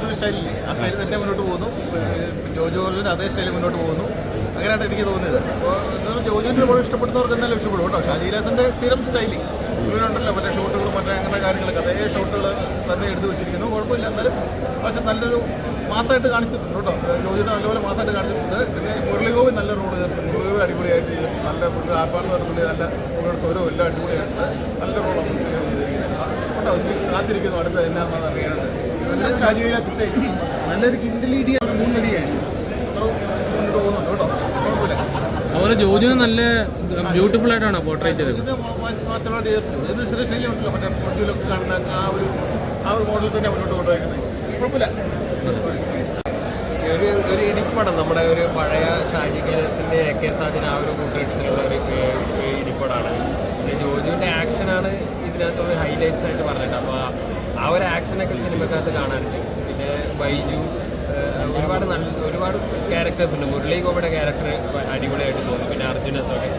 ഒരു സ്റ്റൈലില്ലേ, ആ സ്റ്റൈൽ തന്നെ മുന്നോട്ട് പോകുന്നു. ജോജോലിന് അതേ സ്റ്റൈലിൽ മുന്നോട്ട് പോകുന്നു. അങ്ങനെയാണ് എനിക്ക് തോന്നിയത്. അപ്പോൾ എന്തായാലും ജോജോൻ്റെ ഒരുപാട് ഇഷ്ടപ്പെടുന്നവർക്ക് എന്തായാലും ഇഷ്ടപ്പെടും കേട്ടോ. ഷാജിലാസിൻ്റെ സ്ഥിരം സ്റ്റൈലിംഗ് ഇവരുണ്ടല്ലോ, മറ്റേ ഷോട്ടുകളും മറ്റേ അങ്ങനെ കാര്യങ്ങളൊക്കെ അതേ ഷോട്ടുകൾ തന്നെ എടുത്ത് വെച്ചിരിക്കുന്നു. കുഴപ്പമില്ല. എന്നാലും പക്ഷേ നല്ലൊരു മാസമായിട്ട് കാണിച്ചിട്ടുണ്ട് കേട്ടോ. ജോജിയുടെ നല്ലപോലെ മാസമായിട്ട് കാണിച്ചിട്ടുണ്ട്. പിന്നെ മുരളിഗോപി നല്ല റോൾ ചെയ്തിട്ടുണ്ട്. മുരളിഗോപി അടിപൊളിയായിട്ട് ചെയ്തിട്ടുണ്ട്. നല്ല പുള്ളിയുടെ ആർപ്പാട് നടത്തുന്നത് നല്ല പുള്ളിയുടെ സ്വരവും എല്ലാം അടിപൊളിയായിട്ടുണ്ട്. നല്ല റോളാണ് ചെയ്തിരിക്കുന്നത് കേട്ടോ. കാത്തിരിക്കുന്നു അടുത്ത എന്നാണെന്ന് അറിയാനുണ്ട്. നല്ല ഷാജിലാസ് സ്റ്റൈൽ നല്ലൊരു കിൻഡലീഡി 3 അടിയായിട്ട് മുന്നോട്ട് പോകുന്നുണ്ട് കേട്ടോ. കുഴപ്പമില്ല. അതുപോലെ ജോജുവിന് നല്ല ബ്യൂട്ടിഫുൾ ആയിട്ടാണ് പോർട്രേറ്റ് ചെയ്തത്. മാച്ചമായിട്ട് ചെയ്തിട്ടുണ്ട്. ഒരു സ്ഥിര ശൈലി ഉണ്ടല്ലോ, മറ്റേ പൊട്ടിയിലൊക്കെ കാണുന്ന ആ ഒരു മോഡൽ തന്നെ മുന്നോട്ട് കൊണ്ടുപോയിരിക്കുന്നത്. കുഴപ്പമില്ല. ഒരു ഇടിപ്പടം നമ്മുടെ ഒരു പഴയ ഷാജി കൈലാസിൻ്റെ AK സാജൻ ആ ഒരു കൂട്ടുകെട്ടിലുള്ള ഒരു ഇടിപ്പടമാണ്. പിന്നെ ജോജുവിൻ്റെ ആക്ഷനാണ് ഇതിനകത്തുള്ള ഹൈലൈറ്റ്സ് ആയിട്ട് പറഞ്ഞിട്ട്. അപ്പോൾ ആ ഒരു ആക്ഷനൊക്കെ സിനിമക്കകത്ത് കാണാനുണ്ട്. പിന്നെ ബൈജു ഒരുപാട് ക്യാരക്ടേഴ്സ് ഉണ്ട്. മുരളി ഗോപിയുടെ ക്യാരക്ടർ അടിപൊളിയായിട്ട് തോന്നി. പിന്നെ അർജുനസൊക്കെ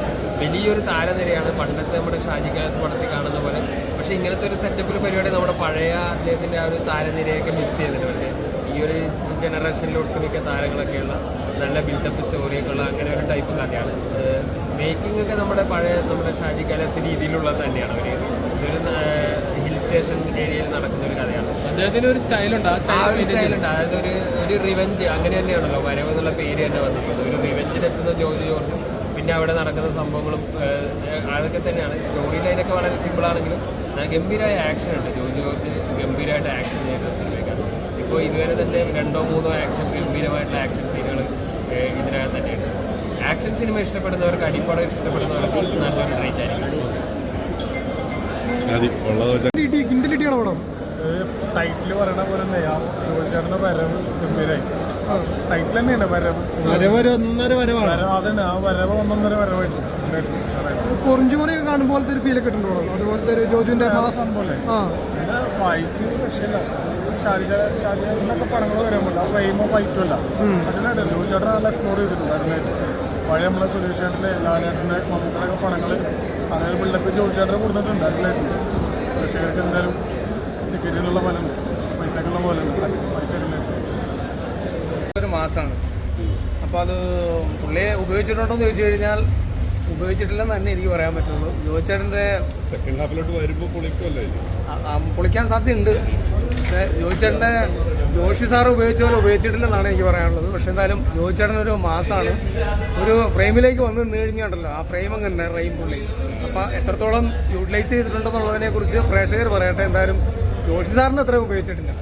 വലിയൊരു താരനിരയാണ്. പണ്ടത്തെ നമ്മുടെ ഷാജി കൈലാസ് പടത്തിൽ കാണുന്ന പോലെ. പക്ഷേ ഇങ്ങനത്തെ ഒരു സെറ്റപ്പിൽ പരിപാടി നമ്മുടെ പഴയ അദ്ദേഹത്തിൻ്റെ ആ ഒരു താരനിരയൊക്കെ മിസ് ചെയ്തിട്ടുണ്ട്. പക്ഷേ ഈ ഒരു ജനറേഷനിൽ ഒട്ടുമിക്ക താരങ്ങളൊക്കെയുള്ള നല്ല ബിൽഡപ്പ് സ്റ്റോറിയൊക്കെ ഉള്ള അങ്ങനെ ഒരു ടൈപ്പ് കഥയാണ്. മേക്കിംഗ് ഒക്കെ നമ്മുടെ ഷാജി കൈലാസ് രീതിയിലുള്ളത് തന്നെയാണ്. ഒരു ഹിൽ സ്റ്റേഷൻ ഏരിയയിൽ നടക്കുന്ന ഒരു കഥയാണ്. അദ്ദേഹത്തിന് ഒരു സ്റ്റൈലുണ്ട്. ആ ഒരു സ്റ്റൈലുണ്ട്. അതായത് ഒരു റിവെഞ്ച് അങ്ങനെ തന്നെയാണല്ലോ വരവ് എന്നുള്ള പേര് തന്നെ വന്നിട്ടുള്ളത്. ഒരു റിവെഞ്ചിലെത്തുന്ന ജോർജും പിന്നെ അവിടെ നടക്കുന്ന സംഭവങ്ങളും അതൊക്കെ തന്നെയാണ്. സ്റ്റോറി ലൈനൊക്കെ വളരെ സിമ്പിളാണെങ്കിലും ഗംഭീരമായ ആക്ഷൻ ഉണ്ട്. ജോർജ് ഗംഭീരമായിട്ട് ആക്ഷൻ ചെയ്യുന്ന സിനിമയ്ക്കാണ്. ഇപ്പോൾ ഇതുവരെ തന്നെ 2 or 3 ആക്ഷൻ ഗംഭീരമായിട്ടുള്ള ആക്ഷൻ സീനുകൾ ഇതിനകത്ത് തന്നെയുണ്ട്. ആക്ഷൻ സിനിമ ഇഷ്ടപ്പെടുന്നവർക്ക്, അടിപ്പടം ഇഷ്ടപ്പെടുന്നവർക്ക് നല്ലൊരു ട്രീറ്റ് ആയിരിക്കും. ടൈറ്റിൽ പറയണ പോലെ തന്നെ ജോലിക്കാരൻ്റെ വരവ് ഗംഭീരായി. ടൈറ്റിൽ തന്നെയാണ് വരവ്. അതന്നെ ആ വരവ് 1.5 വരവായിട്ട് പൊറിഞ്ചുമണിയൊക്കെ കാണുമ്പോഴത്തെ ഒരു ഫീലൊക്കെ ഉണ്ടോ? അതുപോലത്തെ ഒരു ജോജുവിന്റെ ഫൈറ്റ് രക്ഷയില്ല. ഷാജിനൊക്കെ പടങ്ങൾ വരുമ്പോൾ ആ ഫ്രെയിമോ ഫൈറ്റും അല്ല. അതിനായിട്ട് ജോലിച്ചേട്ടൻ നല്ല എക്സ്പ്ലോർ ചെയ്തിട്ടുണ്ട്. അതിനായിട്ട് പഴയ നമ്മളെ സുരേഷേട്ടൻ്റെ ലാലേട്ടൻ്റെ മമ്മൂക്കടൊക്കെ പടങ്ങൾ അങ്ങനെ ബിൽഡപ്പ് ജോലിച്ചേട്ടനെ കൊടുത്തിട്ടുണ്ട്. അതിനായിട്ട് പ്രേക്ഷകർക്ക് എന്തായാലും ടിക്കറ്റിനുള്ള പോലെ ഉണ്ട്, പൈസക്കുള്ള പോലെ ഉണ്ട്. ഒരു മാസമാണ്. അപ്പോൾ അത് പുള്ളിയെ ഉപയോഗിച്ചിട്ടുണ്ടോ എന്ന് ചോദിച്ചു കഴിഞ്ഞാൽ ഉപയോഗിച്ചിട്ടില്ലെന്ന് തന്നെ എനിക്ക് പറയാൻ പറ്റുള്ളൂ. ജോയിച്ചേട്ടൻ്റെ സെക്കൻഡ് ഹാഫിലോട്ട് വരുമ്പോൾ പൊളിക്കാൻ സാധ്യതയുണ്ട്. പക്ഷേ ജോഷി സാറ് ഉപയോഗിച്ച പോലെ ഉപയോഗിച്ചിട്ടില്ലെന്നാണ് എനിക്ക് പറയാനുള്ളത്. പക്ഷേ എന്തായാലും ജോയിച്ചേട്ടനൊരു മാസമാണ്. ഒരു ഫ്രെയിമിലേക്ക് വന്ന് നിന്ന് കഴിഞ്ഞുണ്ടല്ലോ, ആ ഫ്രെയിം അങ്ങനെ റെയിൻ പുള്ളി. അപ്പോൾ എത്രത്തോളം യൂട്ടിലൈസ് ചെയ്തിട്ടുണ്ടെന്നുള്ളതിനെക്കുറിച്ച് പ്രേക്ഷകർ പറയട്ടെ. എന്തായാലും ജോഷി സാറിന് അത്രയും ഉപയോഗിച്ചിട്ടില്ല.